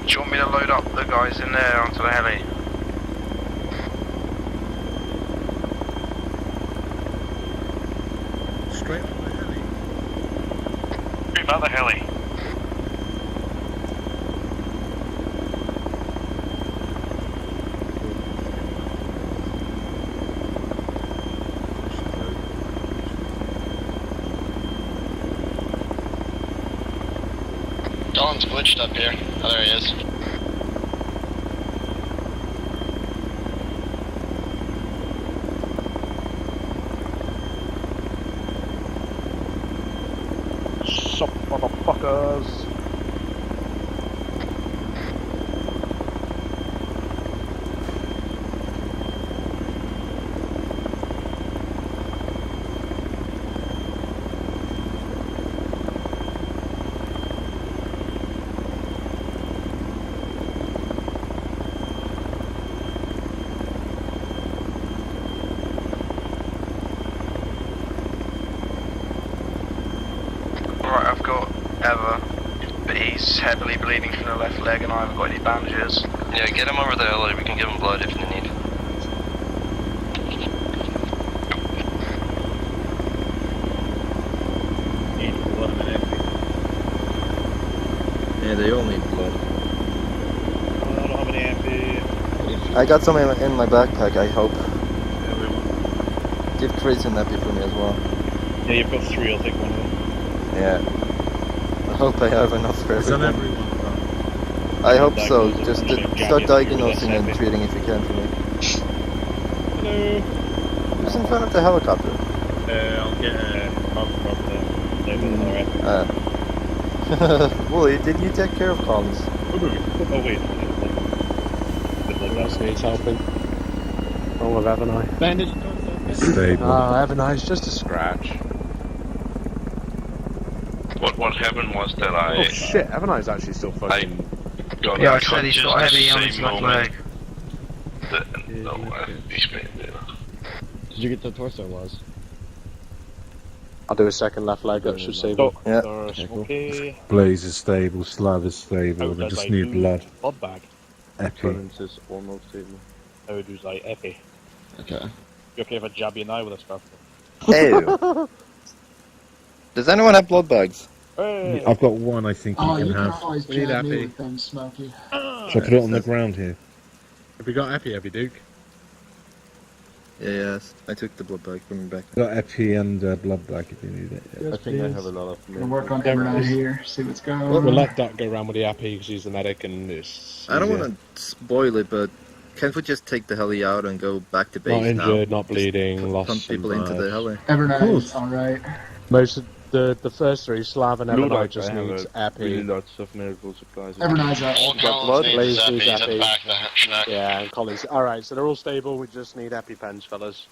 Do you want me to load up the guys in there onto the heli? Straight on the heli. About the heli. Dawn's glitched up here. Oh, there he is. Sup, motherfuckers. Right, I've got Ever, but he's heavily bleeding from the left leg and I haven't got any bandages. Yeah, get him over there, like, we can give him blood if you need. Need blood and everything. Yeah, they all need blood. I don't have any empty. I got some in my backpack, I hope. Everyone. Give Chris an epi for me as well. Yeah, you've got 3, I'll take one of them. Yeah. I hope I have enough for Is that everyone. everyone? I hope so. Diagnosing, Just I'm gonna grab start you diagnosing with and this treating if you can for me. Hello. Who's in front of the helicopter? I'll get a carbon from the epi. Wooly, did you take care of Collins? Oh wait. Who else needs helping? Wrong with Everneye. Bandage. Stable. Everneye's just a scratch. What happened was that Oh shit, Everneye's actually still fucking... got Yeah, I I said he's got heavy on his left leg. Did you get the torso was? I'll do a second left leg, that should save it. Yeah. Okay. Blaze is stable, Slav is stable, How they does just I need do blood. Blood bag. Epi. Clearance is almost stable. How does I epi? Okay. You okay if I jab you now with a scarf? Ew. Does anyone have blood bags? Hey! I've got one I think Oh, you you can can have. always We need jab me Epi. with them, Smokey. Shall I put it on the ground here? Have you got epi, Duke? Yeah, yes. I took the blood bag from your back. Got Epi and blood bag if you need it. Yeah. I think I have a lot of... Gonna work on Evernight here, see what's going on. We'll let Duck go around with the epi because he's the medic and it's... I don't want to spoil it, but can't we just take the heli out and go back to base Not now? injured, not bleeding, Pump lost some people into the blood. heli. Evernight is alright. Most of the first three, Slav and Evernight Ludak, just I have needs a epi. really lots of medical supplies. Evernight's out. All Got Collins blood, needs Blaze is epi, needs he's at the epi. back of the Chernarus. Yeah, and Collins. Alright, so they're all stable, we just need EpiPens, fellas.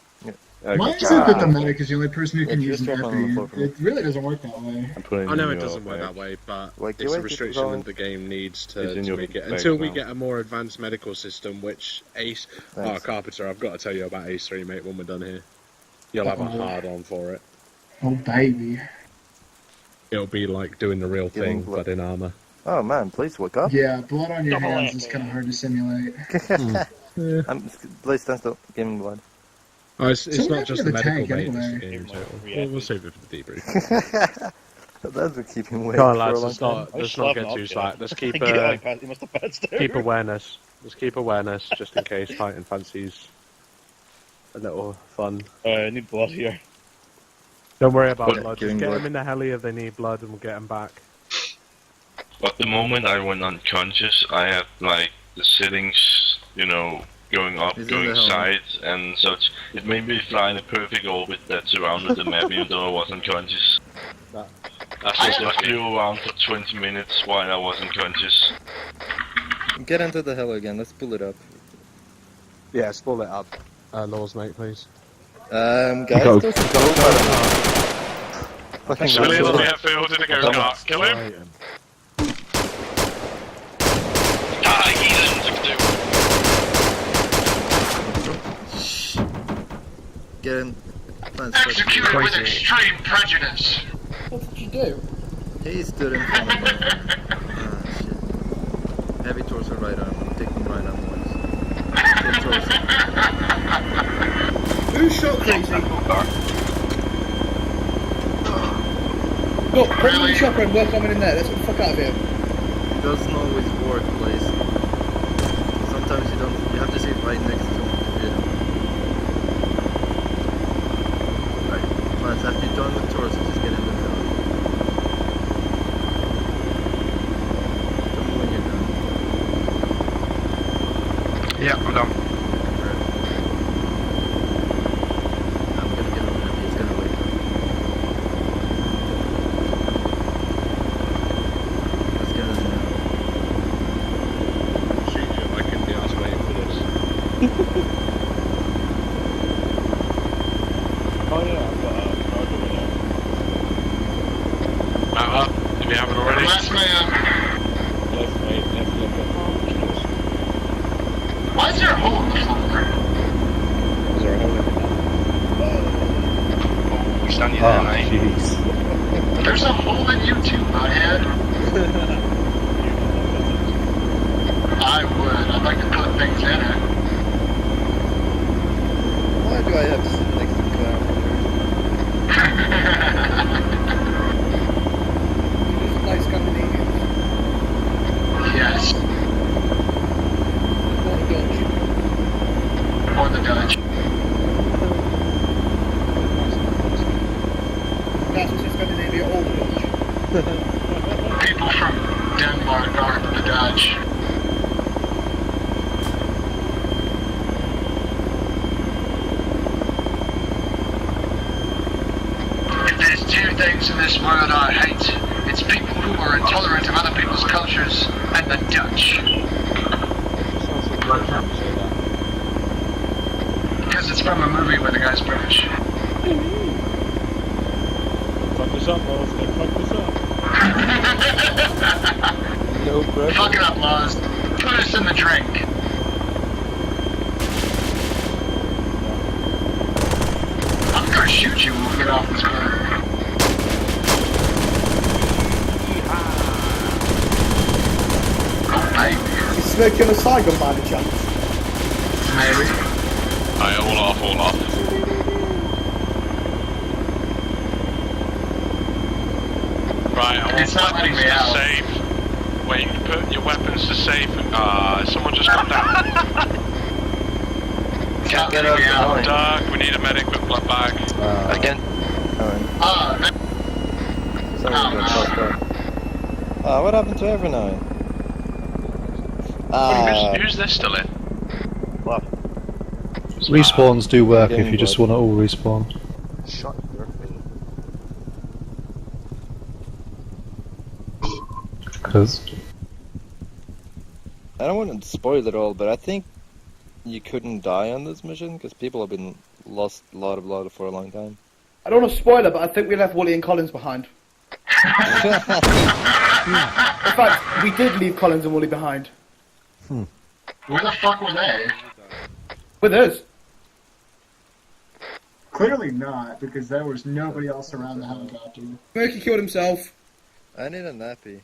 Why is it that the medic is the only person who can Yeah, use just an drop on the floor epi? for me. It really doesn't work that way. I'm putting I know in it your doesn't work bag. that way, but Like, it's you a wait, keep restriction going. that the game needs It's to in your make it. bag Until we now. get a more advanced medical system, which Ace... Thanks. Oh, Carpenter, I've got to tell you about Ace 3, mate, when we're done here. You'll have a hard on for it. Oh, baby. It'll be like doing the real Getting thing, blood. but in armor. Oh man, please wake up. Yeah, blood on your Double hands epi. is kind of hard to simulate. Blaze, stand still. Give him blood. Oh, it's So what not just the happened to medical the mate, tank, it's the anyway? game total. Yeah. We'll save it for the debrief. That would keep him awake Come on, for a lads, long let's time. not, let's not get too slack. Let's keep, He must have passed out. keep awareness. Let's keep awareness, just in case Titan fancies a little fun. I need blood here. Don't worry about Yeah, blood, give just him get blood. them in the heli if they need blood and we'll get them back. But the moment I went unconscious, I had like the settings, you know, going up, Is it going the helmet? sides and such. It made me fly in a perfect orbit that surrounded the map even though I was unconscious. That- I flew around for 20 minutes while I was unconscious. Get into the heli again. Let's pull it up. Yeah, spool it up. Laws, mate, please. Guys, Go. there's a go button. Fucking Clear go. the airfield in the go kart. Kill him. Titan. Ah, heathens, I can do. Get in. Executed with extreme prejudice. What did you do? He stood in front of me. Ah, shit. Heavy torso, right arm. I'm taking right arm once. Full torso. Who shot Crazy? Look, put him in the chopper and work on him in there. Let's get the fuck out of here. It doesn't always work, please. Sometimes you don't. You have to sit right next to him. Yeah. Right. Lance, after you're done with torso, just get in the middle. Tell me when you're done. Yeah, I'm done. I'm gonna get him. He's gonna wait. Let's get him in. Shoot you if I couldn't be asked waiting for this. Oh yeah, I've got a card over there. Mount up, if you haven't already. Last man. Yes, mate, let's look at Why is there a hole in the floor? Is there a hole in We stand you Oh, there, mate. jeez. There's a hole in you too, butthead. I would. I'd like to put things in it. Why do I have to sit next to Clown? He doesn't like Scandinavians. Yes. Or the Dutch. Or the Dutch. That's what's in Scandinavia, or the Dutch. People from Denmark aren't the Dutch. If there's two things in this world I hate, it's people who are intolerant of other people's cultures and the Dutch. Because it's from a movie where the guy's British. fuck this up, boys. Let's fuck this up. No pressure. Fuck it up, Laws. Put us in the drink. I'm gonna shoot you when we get off this boat. Oh, baby. Is Smoky on a Saigon by any chance? Maybe. Alright, all off, all off. Right, I want It's not letting weapons me to out. safe. Wait, you can put your weapons to safe. Someone just got down. Can't get out. Doug, we need a medic with blood bag. Again? What happened to every night? Who's this still in? What? Respawns do work if you just want to all respawn. Shut your face. Because I don't want to spoil it all, but I think you couldn't die on this mission because people have been lost a lot for a long time. I don't want to spoil it, but I think we left Wooly and Collins behind. In fact, we did leave Collins and Wooly behind. Where the fuck were they? With us. Clearly not, because there was nobody else around the helicopter. Smoky killed himself. I need a nappy.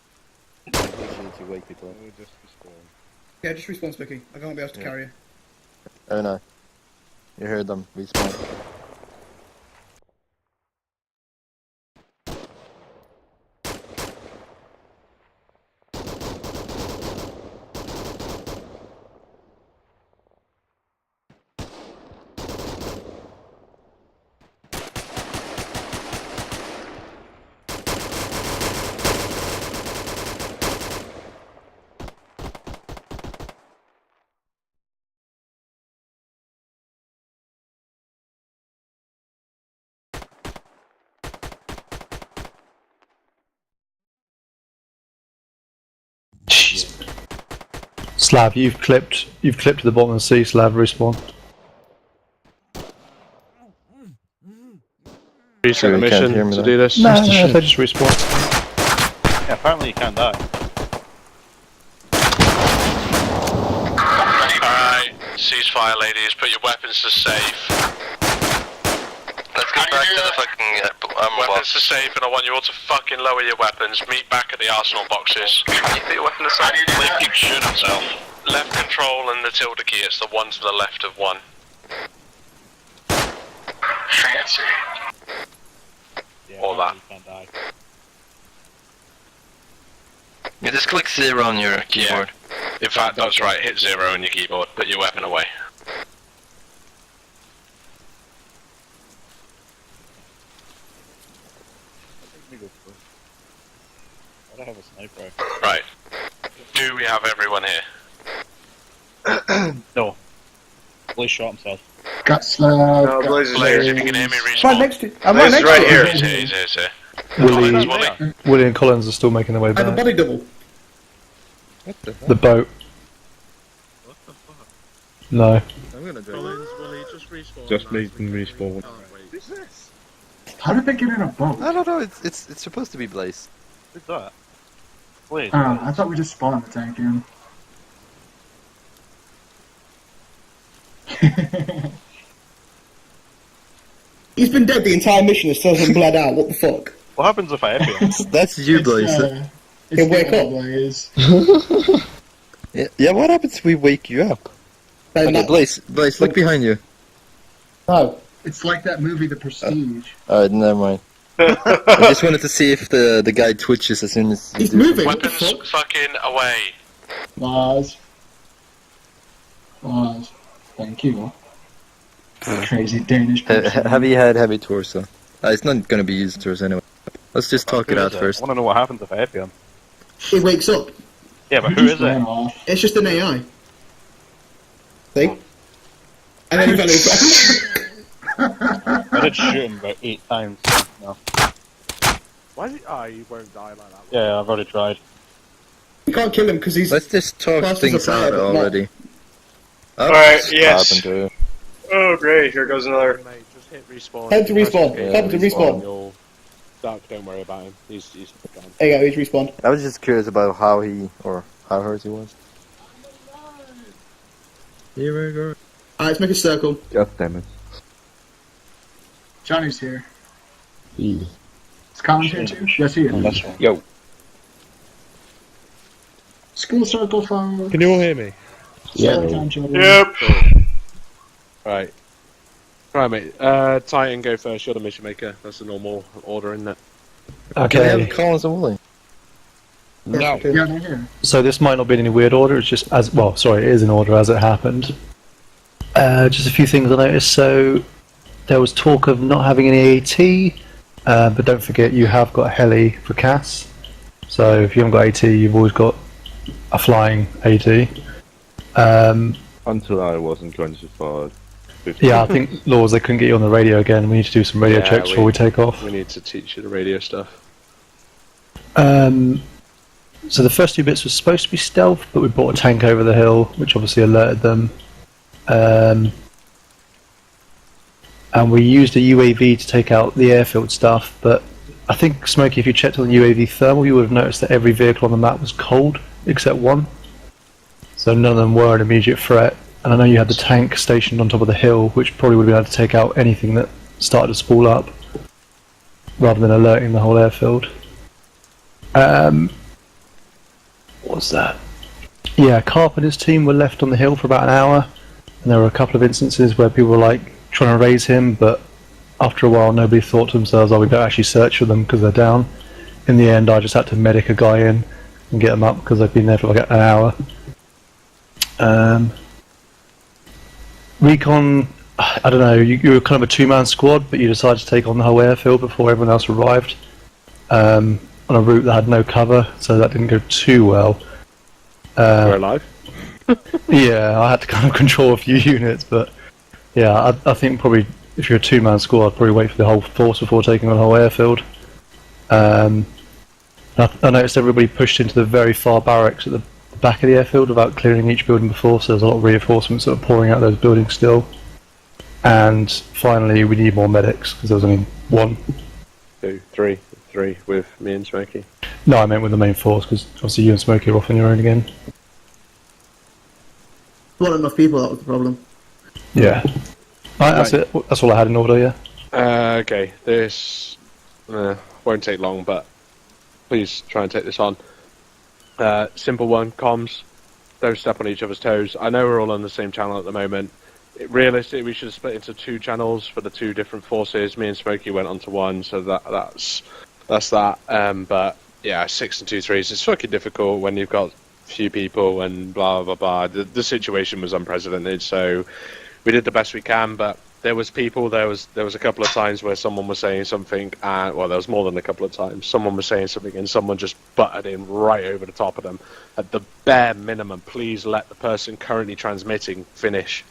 Literally to wake people up. We'll just respawn. Yeah, just respawn, Smoky. I can't be able to carry you. Oh no. You heard them. Respawn. Slav, you've clipped to the bottom of the sea. Slav, respawn. Reset the you can't hear mission me to there. do this. No, they just respawn. Yeah, apparently you can't die. Alright, ceasefire ladies, put your weapons to safe. Let's get back to the fucking Weapons are safe, and I want you all to fucking lower your weapons. Meet back at the arsenal boxes. Can you put your weapon aside? Blade keeps shooting himself. Left control and the tilde key. It's the one to the left of one. Fancy. Yeah, All that. you can't die. You just click 0 on your keyboard. In fact, that's right. Hit 0 on your keyboard. Put your weapon away. Let me go first. I don't have a sniper rifle. Right. Do we have everyone here? No. Blaze shot himself. Got slabbed. Blaze, if you can hear me, respawn. Right next to. I'm right next to you. He's here. Willie, Willie and Collins are still making their way I have a back. body double. What the hell? The boat. What the fuck? No. I'm gonna do it. Collins, will he just respawn? Just make them respawn. Oh, wait. Who's this? How did they get in a boat? I don't know, it's supposed to be Blaze. Who's that? Blaze. I thought we just spawned the tank in. He's been dead the entire mission and still hasn't bled out. What the fuck? What happens if I hit him? That's you, Blaze. He'll wake up. Blaze. Yeah, what happens if we wake you up? Okay, Blaze, look behind you. No. It's like that movie, The Prestige. Alright, never mind. I just wanted to see if the guy twitches as soon as He's moving. Weapons fucking away. Pause. Pause. Thank you. Crazy Danish person. Heavy head, heavy torso. It's not gonna be used to us anyway. Let's just talk it out I first. want to know what happens if I hit him. He wakes up. Yeah, but He who just is it? ran off. It's just an AI. See? And then he fell I did shoot him about 8 times. So no. Why is he? Oh, he won't die like that. Yeah, I've already tried. You can't kill him because he's. Let's just talk Class is things a player, out but not- already. Oh, Alright, it's yes. Carpenter. Oh, great. Here goes another. Mate, just hit respawn. Time to respawn. Yeah, Time to respawn. You'll... Don't worry about him. He's gone. There you go, he's respawned. I was just curious about how hurt he was. Here we go. Alright, let's make a circle. God damn it. Johnny's here. Is Collins here too? Yes, he Oh, is. that's right. Yo. School circle phone. Can you all hear me? Time, children. Yep. Right. Right, mate. Titan, go first. You're the mission maker. That's the normal order, isn't it? Can we Okay. have Collins and Willie? No. Yeah, they're here. So this might not be in any weird order, it's just as, well, sorry, it is in order as it happened. Just a few things I noticed. So there was talk of not having any AT, but don't forget you have got a heli for CAS. So if you haven't got AT, you've always got a flying AT. Until I wasn't conscious for 50. Yeah, I think laws they couldn't get you on the radio again. We need to do some radio checks before we take off. We need to teach you the radio stuff. So the first 2 bits were supposed to be stealth, but we brought a tank over the hill, which obviously alerted them. And we used a UAV to take out the airfield stuff, but I think, Smokey, if you checked on the UAV thermal, you would have noticed that every vehicle on the map was cold, except one. So none of them were an immediate threat. And I know you had the tank stationed on top of the hill, which probably would have been able to take out anything that started to spool up, rather than alerting the whole airfield. What's that? Yeah, Carp and his team were left on the hill for about an hour, and there were a couple of instances where people were like trying to raise him, but after a while nobody thought to themselves, oh, we don't actually search for them because they're down. In the end I just had to medic a guy in and get them up because they've been there for like an hour. Recon, I don't know, you were kind of a 2-man squad, but you decided to take on the whole airfield before everyone else arrived. On a route that had no cover, so that didn't go too well. We're alive. Yeah, I had to kind of control a few units, but yeah, I think probably if you're a 2-man squad, I'd probably wait for the whole force before taking on the whole airfield. I noticed everybody pushed into the very far barracks at the back of the airfield without clearing each building before, so there's a lot of reinforcements that are pouring out those buildings still. And finally, we need more medics, because there was only 1. 2, 3 with me and Smokey. No, I meant with the main force, because obviously you and Smokey are off on your own again. Not enough people, that was the problem. Yeah. Right, that's it. That's all I had in order, yeah. Okay, this Won't take long, but please try and take this on. Simple one, comms. Don't step on each other's toes. I know we're all on the same channel at the moment. Realistically, we should have split into 2 channels for the 2 different forces. Me and Smokey went onto one, so that's that. But yeah, 6 and 2 3s. It's fucking difficult when you've got few people and blah blah blah. The situation was unprecedented, so we did the best we can. But there was people. There was a couple of times where someone was saying something, and well, there was more than a couple of times. Someone was saying something, and someone just butted in right over the top of them. At the bare minimum, please let the person currently transmitting finish.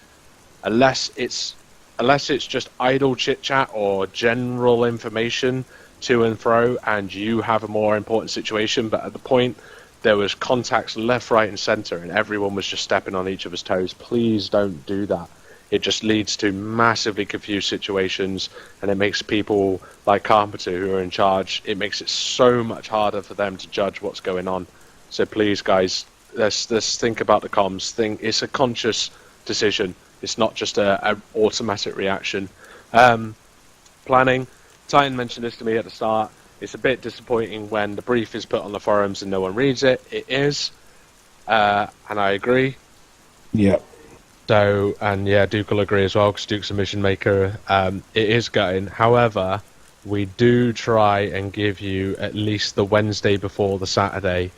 Unless it's just idle chit chat or general information to and fro, and you have a more important situation. But at the point, there was contacts left, right, and centre, and everyone was just stepping on each other's toes. Please don't do that. It just leads to massively confused situations, and it makes people like Carpenter, who are in charge, it makes it so much harder for them to judge what's going on. So please, guys, let's think about the comms. It's a conscious decision. It's not just a automatic reaction. Planning. Titan mentioned this to me at the start. It's a bit disappointing when the brief is put on the forums and no one reads it. It is. And I agree. Yeah. So, and yeah, Duke will agree as well, because Duke's a mission maker. It is gutting. However, we do try and give you at least the Wednesday before the Saturday.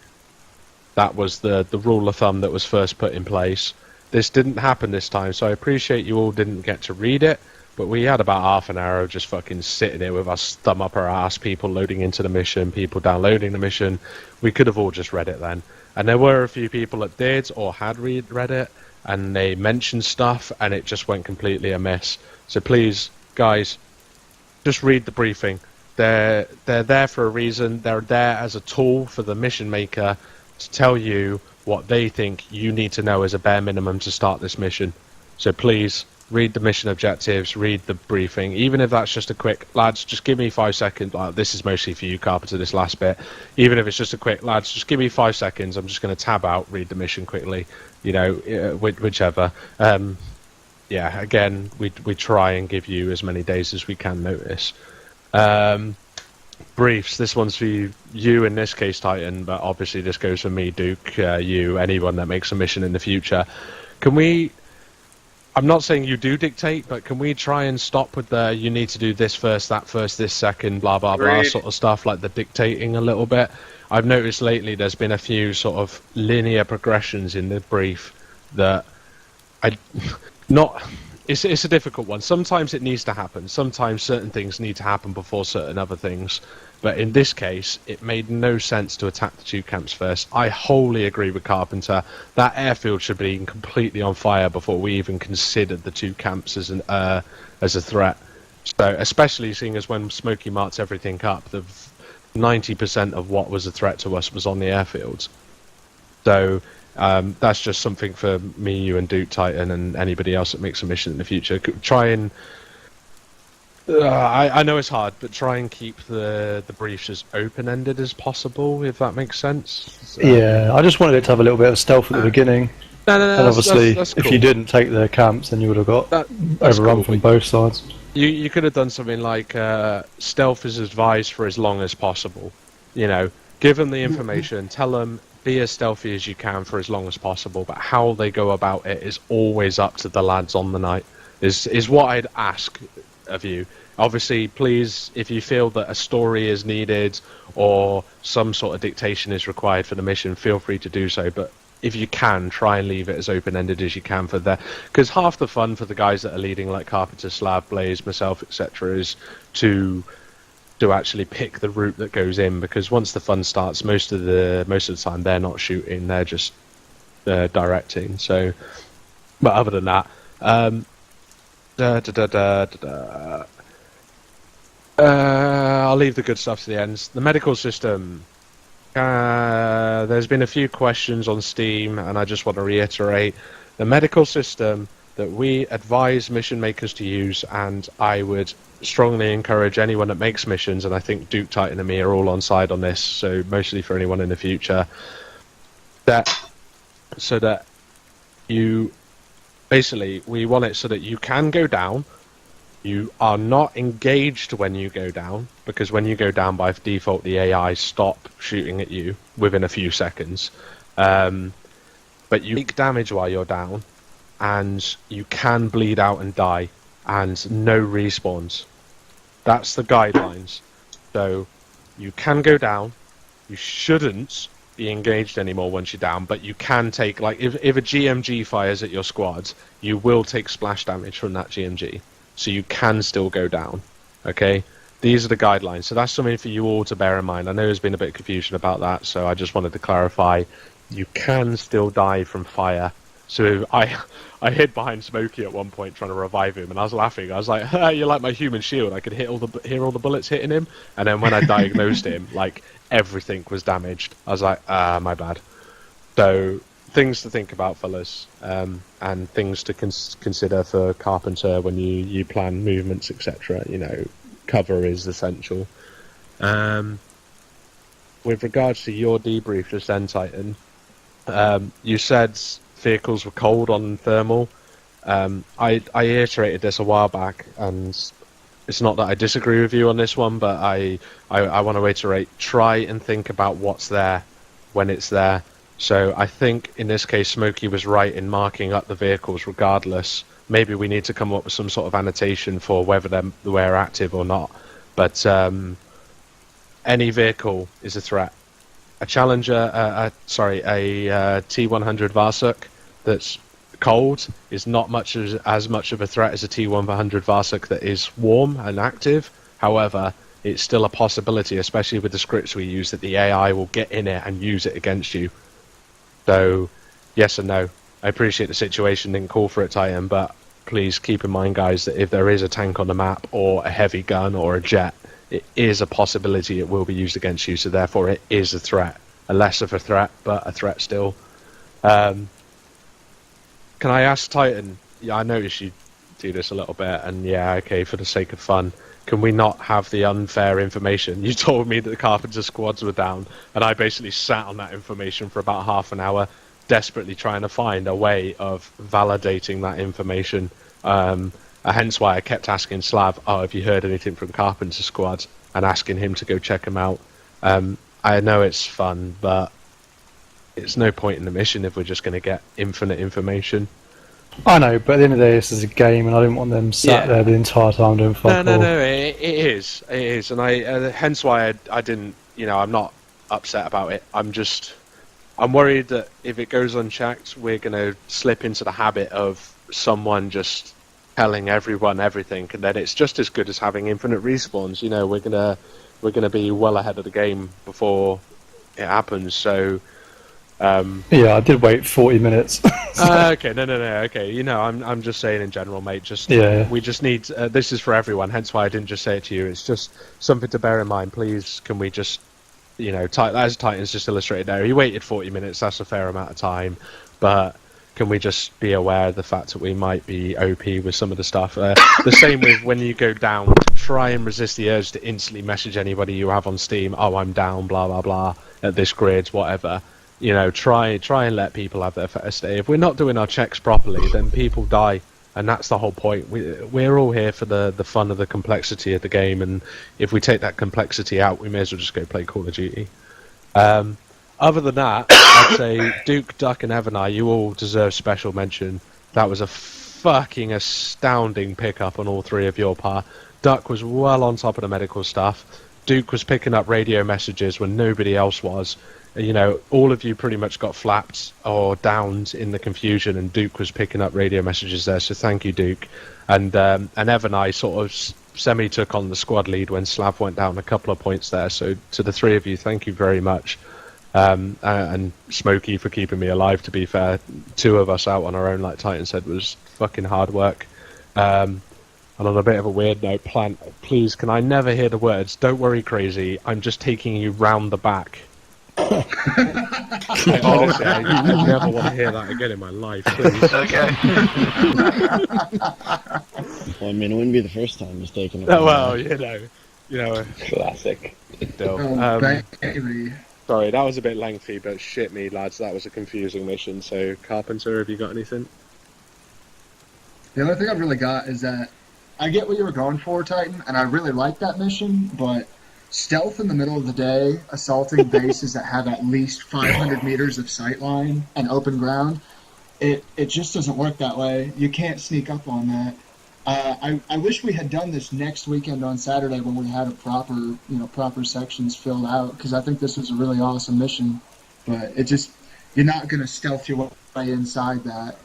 That was the rule of thumb that was first put in place. This didn't happen this time, so I appreciate you all didn't get to read it, but we had about half an hour of just fucking sitting there with us thumb up our ass, people loading into the mission, people downloading the mission. We could have all just read it then. And there were a few people that did or had read it, and they mentioned stuff, and it just went completely amiss. So please, guys, just read the briefing. They're there for a reason. They're there as a tool for the mission maker to tell you what they think you need to know as a bare minimum to start this mission. So please, read the mission objectives, read the briefing, even if that's just a quick, lads, just give me 5 seconds. This is mostly for you, Carpenter, this last bit. Even if it's just a quick, lads, just give me 5 seconds. I'm just going to tab out, read the mission quickly, whichever. Yeah, again, we try and give you as many days as we can notice. Briefs, this one's for you in this case, Titan, but obviously this goes for me, Duke, you, anyone that makes a mission in the future. Can we, I'm not saying you do dictate, but can we try and stop with the you need to do this first, that first, this second, blah blah blah sort of stuff, like the dictating a little bit? I've noticed lately there's been a few sort of linear progressions in the brief that it's a difficult one. Sometimes it needs to happen. Sometimes certain things need to happen before certain other things. But in this case, it made no sense to attack the 2 camps first. I wholly agree with Carpenter. That airfield should be completely on fire before we even considered the 2 camps as a threat. So, especially seeing as when Smokey marked everything up, the 90% of what was a threat to us was on the airfields. So that's just something for me, you, and Duke, Titan, and anybody else that makes a mission in the future. Try and I know it's hard, but try and keep the briefs as open-ended as possible, if that makes sense. So, yeah, I just wanted it to have a little bit of stealth at the beginning. No, and obviously, that's cool. If you didn't take the camps, then you would have got overrun from both sides. You could have done something like stealth is advised for as long as possible. Give them the information, tell them be as stealthy as you can for as long as possible, but how they go about it is always up to the lads on the night, is what I'd ask of you. Obviously, please, if you feel that a story is needed or some sort of dictation is required for the mission, feel free to do so, but if you can, try and leave it as open-ended as you can for that, because half the fun for the guys that are leading, like Carpenter, Slav, Blaze, myself, etc., is to actually pick the route that goes in, because once the fun starts, most of the time they're not shooting, they're just directing. So, but other than that, I'll leave the good stuff to the end. The medical system. There's been a few questions on Steam, and I just want to reiterate the medical system that we advise mission makers to use, and I would strongly encourage anyone that makes missions, and I think Duke, Titan, and me are all on side on this, so mostly for anyone in the future, so that you basically, we want it so that you can go down, You are not engaged when you go down, because when you go down by default, the AI stop shooting at you within a few seconds. But you take damage while you're down, and you can bleed out and die, and no respawns. That's the guidelines. So you can go down. You shouldn't be engaged anymore once you're down, but you can take, like, if a GMG fires at your squad, you will take splash damage from that GMG. So you can still go down. Okay? These are the guidelines. So that's something for you all to bear in mind. I know there's been a bit of confusion about that, so I just wanted to clarify. You can still die from fire. So I hid behind Smokey at one point trying to revive him, and I was laughing. I was like, "You're like my human shield." I could hear all the bullets hitting him, and then when I diagnosed him, like, everything was damaged. I was like, my bad. So things to think about, fellas, and things to consider for Carpenter when you plan movements, etc. You know, cover is essential. With regards to your debrief just then, Titan, you said vehicles were cold on thermal. I iterated this a while back, and it's not that I disagree with you on this one, but I want to iterate. Try and think about what's there when it's there. So I think in this case, Smokey was right in marking up the vehicles regardless. Maybe we need to come up with some sort of annotation for whether they're active or not. But any vehicle is a threat. A Challenger, a T100 Varsuk that's cold is not as much of a threat as a T100 Varsuk that is warm and active. However, it's still a possibility, especially with the scripts we use, that the AI will get in it and use it against you. So, yes and no. I appreciate the situation didn't call for it, Titan, but please keep in mind, guys, that if there is a tank on the map or a heavy gun or a jet, it is a possibility it will be used against you, so therefore it is a threat. A less of a threat, but a threat still. Can I ask Titan, yeah, I noticed you do this a little bit, and yeah, okay, for the sake of fun, can we not have the unfair information? You told me that the Carpenter squads were down, and I basically sat on that information for about half an hour, desperately trying to find a way of validating that information. Hence why I kept asking Slav, have you heard anything from Carpenter squad, and asking him to go check them out. I know it's fun, but it's no point in the mission if we're just going to get infinite information. I know, but at the end of the day, this is a game, and I didn't want them sat there the entire time doing fuck all. No, it is, and I hence why I didn't, I'm not upset about it. I'm worried that if it goes unchecked, we're going to slip into the habit of someone just telling everyone everything, and then it's just as good as having infinite respawns. We're gonna be well ahead of the game before it happens. So. Yeah, I did wait 40 minutes. Okay, no, okay. I'm just saying in general, mate. We just need. This is for everyone. Hence why I didn't just say it to you. It's just something to bear in mind. Please, can we just, as Titan's just illustrated there, he waited 40 minutes. That's a fair amount of time, but can we just be aware of the fact that we might be OP with some of the stuff? The same with when you go down. Try and resist the urge to instantly message anybody you have on Steam. Oh, I'm down. Blah blah blah. At this grid, whatever. Try and let people have their first day. If we're not doing our checks properly, then people die, and that's the whole point. We're all here for the fun of the complexity of the game, and if we take that complexity out, we may as well just go play Call of Duty. Other than that, I'd say Duke, Duck, and Evernai, you all deserve special mention. That was a fucking astounding pickup on all three of your part. Duck was well on top of the medical stuff. Duke was picking up radio messages when nobody else was. All of you pretty much got flapped or downed in the confusion, and Duke was picking up radio messages there, so thank you, Duke. And Evernai sort of semi took on the squad lead when Slav went down a couple of points there, so to the three of you, thank you very much. And Smokey for keeping me alive, to be fair. Two of us out on our own, like Titan said, was fucking hard work. And on a bit of a weird note, Plant, please, can I never hear the words, "Don't worry, crazy, I'm just taking you round the back." Honestly, I never want to hear that again in my life, please. Okay. Well, I mean, it wouldn't be the first time he's taken it. Oh, well, Classic. Still. Sorry, that was a bit lengthy, but shit me, lads, that was a confusing mission. So, Carpenter, have you got anything? The only thing I've really got is that I get what you were going for, Titan, and I really like that mission, but stealth in the middle of the day, assaulting bases that have at least 500 meters of sight line and open ground, it just doesn't work that way. You can't sneak up on that. I wish we had done this next weekend on Saturday when we had a proper sections filled out, because I think this was a really awesome mission. But you're not going to stealth your way inside that.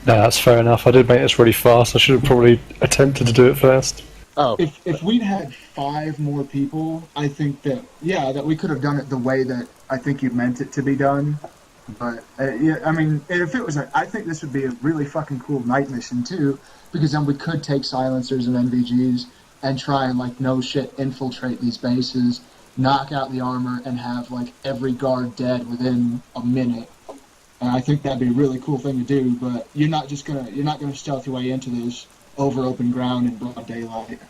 No, that's fair enough. I did make this really fast. I should have probably attempted to do it first. Oh. If we'd had 5 more people, I think that we could have done it the way that I think you meant it to be done. But I mean, if it was, I think this would be a really fucking cool night mission too, because then we could take silencers and NVGs and try and like no shit infiltrate these bases, knock out the armor, and have like every guard dead within a minute. And I think that'd be a really cool thing to do. But you're not gonna stealth your way into this over open ground in broad daylight.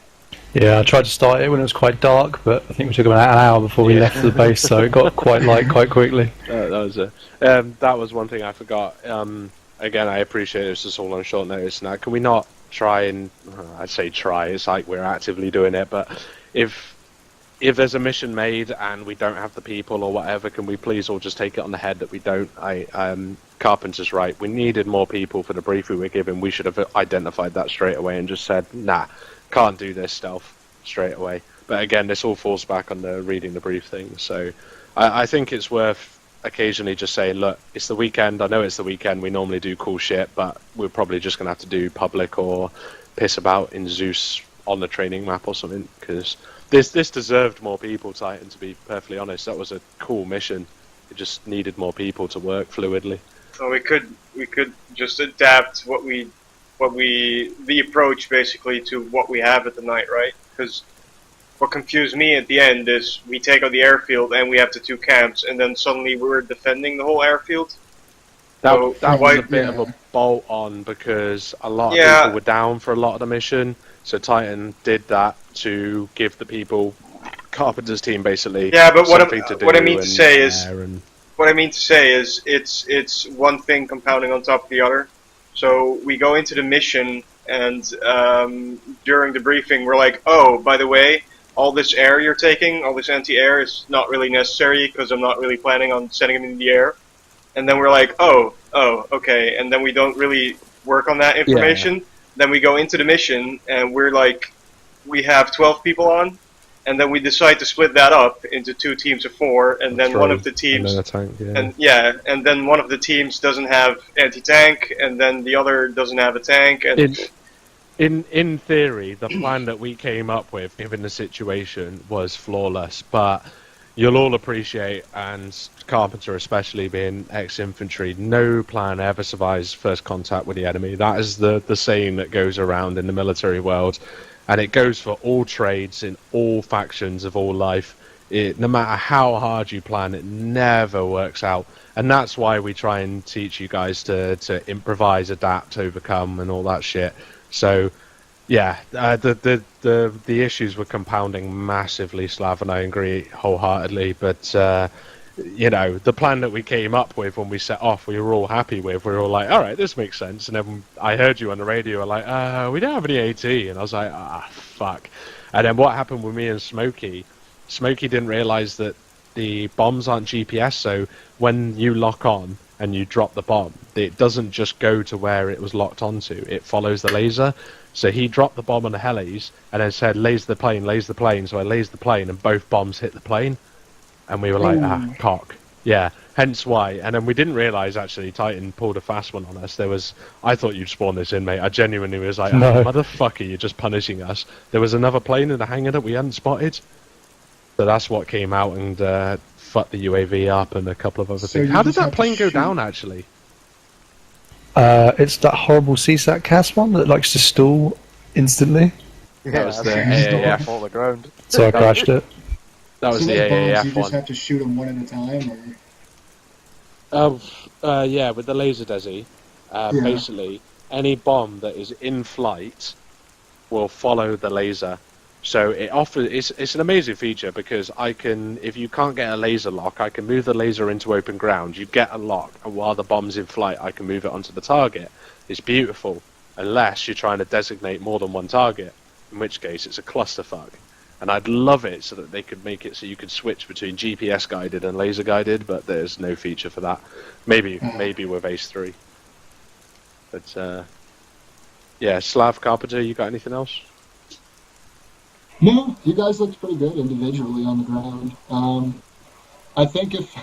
Yeah, I tried to start it when it was quite dark, but I think we took about an hour before we left the base, so it got quite light quite quickly. That was one thing I forgot. Again, I appreciate it's just all on short notice now. Can we not try and, I'd say try, it's like we're actively doing it, but if there's a mission made and we don't have the people or whatever, can we please all just take it on the head that we don't? Carpenter's right. We needed more people for the brief we were given. We should have identified that straight away and just said, nah, can't do this stealth straight away. But again, this all falls back on the reading the brief thing. So I think it's worth occasionally just saying, look, it's the weekend. I know it's the weekend. We normally do cool shit, but we're probably just going to have to do public or piss about in Zeus on the training map or something, because this deserved more people, Titan, to be perfectly honest. That was a cool mission. It just needed more people to work fluidly. So we could just adapt the approach basically to what we have at the night, right? Because what confused me at the end is we take out the airfield and we have the 2 camps, and then suddenly we're defending the whole airfield. That was a bit of a bolt on, because a lot of people were down for a lot of the mission, so Titan did that to give the people, Carpenter's team basically, but something to do. What I mean to say is it's one thing compounding on top of the other. So we go into the mission, and during the briefing we're like, oh, by the way, all this air you're taking, all this anti-air is not really necessary because I'm not really planning on sending them in the air. And then we're like, oh, okay, and then we don't really work on that information. Yeah. Then we go into the mission, and we're like, we have 12 people on, and then we decide to split that up into 2 teams of 4, and then one of the teams, and then one of the teams doesn't have anti-tank, and then the other doesn't have a tank. And in theory, the plan that we came up with, given the situation, was flawless. But you'll all appreciate, and Carpenter especially being ex-infantry, no plan ever survives first contact with the enemy. That is the saying that goes around in the military world. And it goes for all trades, in all factions of all life. No matter how hard you plan, it never works out. And that's why we try and teach you guys to improvise, adapt, overcome, and all that shit. So, yeah, the issues were compounding massively, Slav, and I agree wholeheartedly. But, you know, the plan that we came up with when we set off, we were all happy with. We were all like, all right, this makes sense. And then I heard you on the radio, like, we don't have any AT. And I was like, fuck. And then what happened with me and Smokey didn't realize that the bombs aren't GPS, so when you lock on and you drop the bomb, it doesn't just go to where it was locked onto. It follows the laser. So he dropped the bomb on the helis and then said, laser the plane, laser the plane. So I lased the plane and both bombs hit the plane. And we were like, cock. Yeah, hence why. And then we didn't realise, actually, Titan pulled a fast one on us. I thought you'd spawn this in, mate. I genuinely was like, no. Motherfucker, you're just punishing us. There was another plane in the hangar that we hadn't spotted. So that's what came out and fucked the UAV up and a couple of other things. How did that plane go down, actually? It's that horrible CSAT CAS one that likes to stall instantly. Yeah, that was the AAF on the ground. So I crashed it. That was the AAF AAF one. You just one. have to shoot them one at a time, or? Yeah, with the laser desi, basically any bomb that is in flight will follow the laser. So it's an amazing feature, because if you can't get a laser lock, I can move the laser into open ground, you get a lock, and while the bomb's in flight I can move it onto the target. It's beautiful. unless you're trying to designate more than one target, in which case it's a clusterfuck. And I'd love it so that they could make it so you could switch between GPS guided and laser guided, but there's no feature for that. Maybe with Ace 3. But yeah, Slav Carpenter, you got anything else? No, you guys looked pretty good individually on the ground. I think if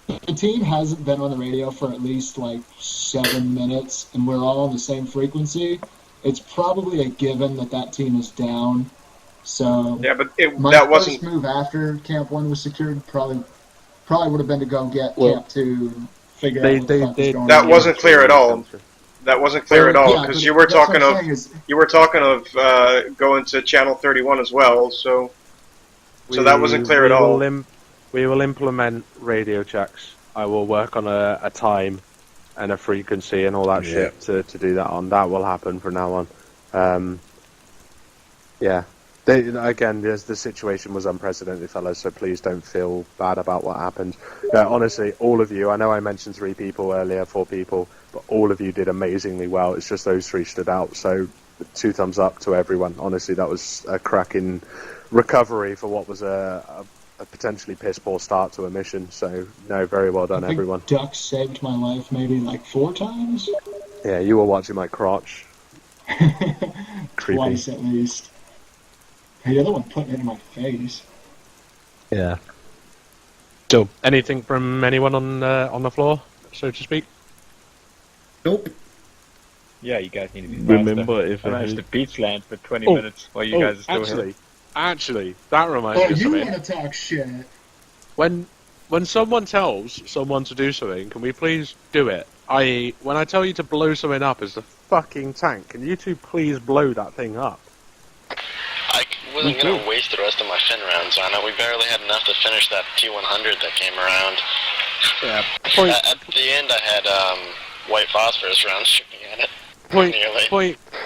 the team hasn't been on the radio for at least like 7 minutes and we're all on the same frequency, it's probably a given that team is down. So yeah, but my that first wasn't move after Camp 1 was secured probably would have been to go get Camp 2, figure out what the fuck was going on. That wasn't clear at all. That wasn't clear at all Yeah, because but you were that's what talking I'm of saying is- going to channel 31 as well. So that wasn't clear at all. We will implement radio checks. I will work on a time and a frequency and all that shit to do that on. That will happen from now on. Yeah. Again, the situation was unprecedented, fellas, so please don't feel bad about what happened. Honestly, all of you, I know I mentioned 3 people earlier, 4 people, but all of you did amazingly well. It's just those 3 stood out, so 2 thumbs up to everyone. Honestly, that was a cracking recovery for what was a potentially piss-poor start to a mission, so no, very well done, I think everyone. Duck saved my life maybe like 4 times? Yeah, you were watching my crotch. Creepy. Twice at least. The other one putting it in my face. Yeah. So, anything from anyone on the floor, so to speak? Nope. Yeah, you guys need to be Remember, faster. if I I managed had- to beach land for 20 minutes while you guys are still here. Actually, that reminds Oh, me of you something. want to talk shit. When someone tells someone to do something, can we please do it? I.e., when I tell you to blow something up as the fucking tank, can you two please blow that thing up? I wasn't going to waste the rest of my fin rounds on it. We barely had enough to finish that T100 that came around. Yeah. At the end, I had white phosphorus rounds shooting at it.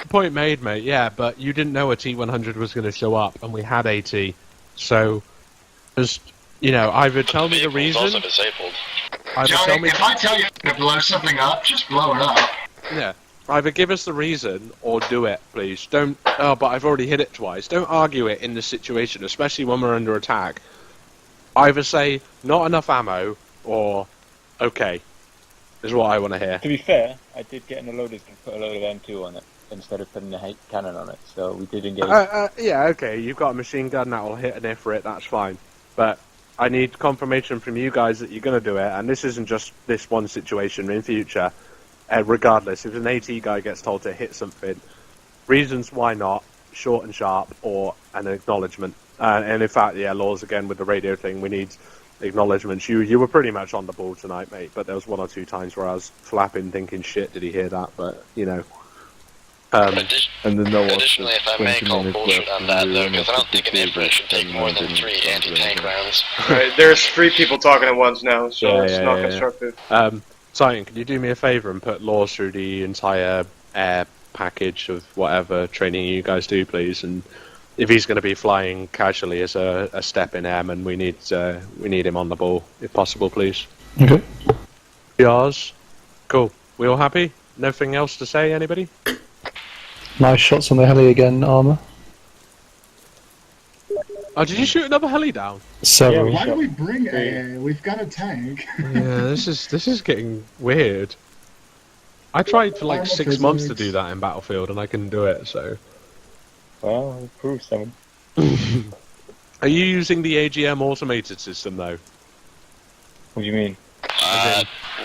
Point made, mate. Yeah, but you didn't know a T100 was going to show up, and we had AT. So, just either tell me the reason. Also disabled. Johnny, if I tell you to blow something up, just blow it up. Yeah. Either give us the reason or do it, please. Don't. Oh, but I've already hit it twice. Don't argue it in this situation, especially when we're under attack. Either say not enough ammo or okay. Is what I want to hear. To be fair, I did get in the loaders and put a load of M2 on it instead of putting the cannon on it, so we did engage. Yeah, okay. You've got a machine gun that will hit an ifrit. That's fine. But I need confirmation from you guys that you're going to do it, and this isn't just this one situation. In future. Regardless, if an AT guy gets told to hit something, reasons why not, short and sharp, or an acknowledgement. And in fact, yeah, Laws again with the radio thing, we need acknowledgements. You were pretty much on the ball tonight, mate, but there was 1 or 2 times where I was flapping, thinking, shit, did he hear that? But, and then there was Additionally, if I may call bullshit on that, though, because I don't think an Ifrit should take more than 3 anti-tank rounds. Right, there's 3 people talking at once now, so it's not yeah. constructive. Titan, can you do me a favour and put Laws through the entire air package of whatever training you guys do, please? And if he's going to be flying casually as a step in airman, we need him on the ball, if possible, please. Okay. Yours. Cool. We all happy? Nothing else to say, anybody? Nice shots on the heli again, Armour. Oh, did you shoot another heli down? Several. Why do we bring AA? We've got a tank. Yeah, this is getting weird. I tried for like Armor 6 months to physics. do that in Battlefield, and I couldn't do it, so... Well, improve someone. Are you using the AGM automated system, though? What do you mean?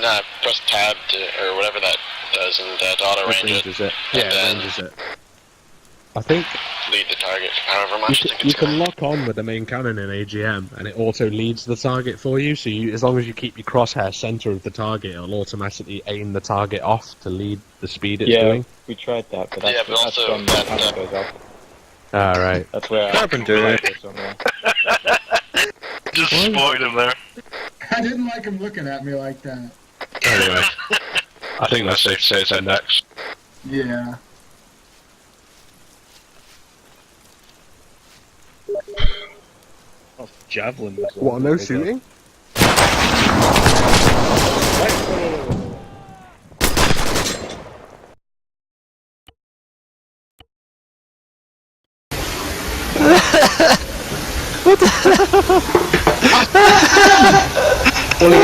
No, press tab or whatever that does, and to auto range it. Ranges it. And Yeah, then ranges it. I think lead the target however much you think you it's can going. lock on with the main cannon in AGM, and it auto leads the target for you. So as long as you keep your crosshair center of the target, it'll automatically aim the target off to lead the speed it's doing. We tried that, but Yeah, that's, but that's also when the that, cannon goes off. All right. That's where Carpenter. Just spoiled him there. I didn't like him looking at me like that. Anyway, I think that's safe to say it's next. Yeah. Oh, javelin. Was what? No shooting? Only